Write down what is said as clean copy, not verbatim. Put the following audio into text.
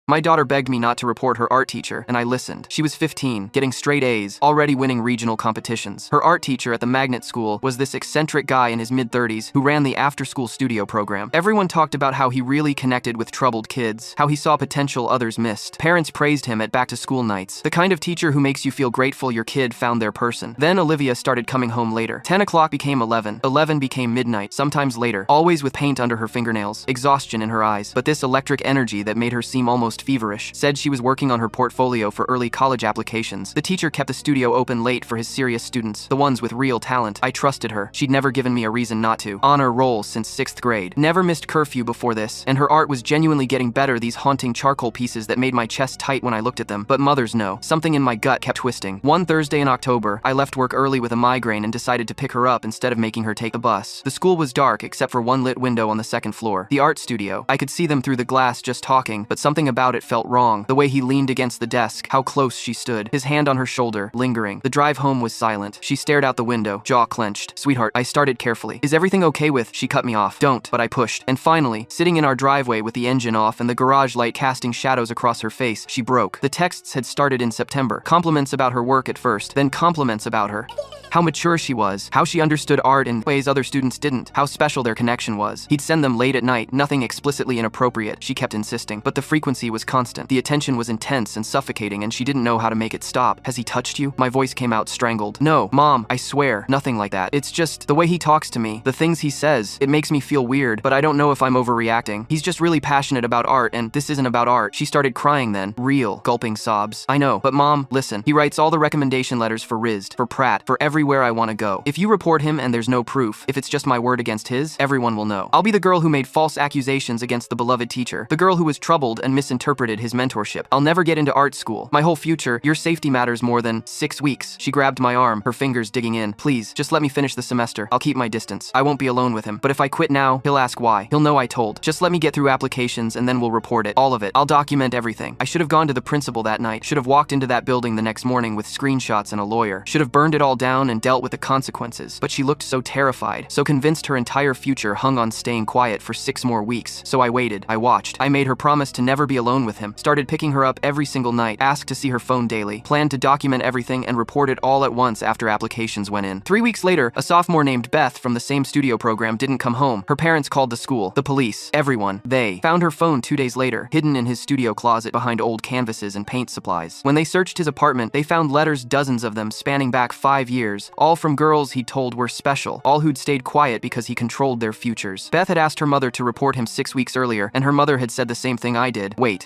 My daughter begged me not to report her art teacher, and I listened. She was 15, getting straight A's, already winning regional competitions. Her art teacher at the magnet school was this eccentric guy in his mid-30s who ran the after-school studio program. Everyone talked about how he really connected with troubled kids, how he saw potential others missed. Parents praised him at back-to-school nights. The kind of teacher who makes you feel grateful your kid found their person. Then Olivia started coming home later. 10 o'clock became 11. 11 became midnight, sometimes later, always with paint under her fingernails, exhaustion in her eyes. But this electric energy that made her seem almost feverish. Said she was working on her portfolio for early college applications. The teacher kept the studio open late for his serious students, the ones with real talent. I trusted her. She'd never given me a reason not to. Honor roll since 6th grade. Never missed curfew before this, and her art was genuinely getting better, these haunting charcoal pieces that made my chest tight when I looked at them. But mothers know. Something in my gut kept twisting. One Thursday in October, I left work early with a migraine and decided to pick her up instead of making her take the bus. The school was dark except for one lit window on the second floor. The art studio. I could see them through the glass just talking, but something about it felt wrong. The way he leaned against the desk, how close she stood, his hand on her shoulder, lingering. The drive home was silent. She stared out the window, jaw clenched. Sweetheart, I started carefully. Is everything okay with? She cut me off. Don't, but I pushed. And finally, sitting in our driveway with the engine off and the garage light casting shadows across her face, she broke. The texts had started in September. Compliments about her work at first, then compliments about her. How mature she was, how she understood art in ways other students didn't, how special their connection was. He'd send them late at night, nothing explicitly inappropriate, she kept insisting, but the frequency was constant. The attention was intense and suffocating, and she didn't know how to make it stop. Has he touched you? My voice came out strangled. No, Mom, I swear, nothing like that. It's just the way he talks to me, the things he says. It makes me feel weird, but I don't know if I'm overreacting. He's just really passionate about art, and this isn't about art. She started crying then. Real, gulping sobs. I know, but Mom, listen. He writes all the recommendation letters for RISD, for Pratt, for everywhere I want to go. If you report him and there's no proof, if it's just my word against his, everyone will know. I'll be the girl who made false accusations against the beloved teacher, the girl who was troubled and misinterpreted his mentorship. I'll never get into art school. My whole future, your safety matters more than 6 weeks. She grabbed my arm, her fingers digging in. Please, just let me finish the semester. I'll keep my distance. I won't be alone with him. But if I quit now, he'll ask why. He'll know I told. Just let me get through applications and then we'll report it. All of it. I'll document everything. I should have gone to the principal that night. Should have walked into that building the next morning with screenshots and a lawyer. Should have burned it all down and dealt with the consequences. But she looked so terrified, so convinced her entire future hung on staying quiet for 6 more weeks. So I waited. I watched. I made her promise to never be alone with him. Started picking her up every single night. Asked to see her phone daily. Planned to document everything and report it all at once after applications went in. 3 weeks later, a sophomore named Beth from the same studio program didn't come home. Her parents called the school, the police, everyone. They found her phone 2 days later, hidden in his studio closet behind old canvases and paint supplies. When they searched his apartment, they found letters, dozens of them, spanning back 5 years, all from girls he told were special, all who'd stayed quiet because he controlled their futures. Beth had asked her mother to report him 6 weeks earlier, and her mother had said the same thing I did. Wait.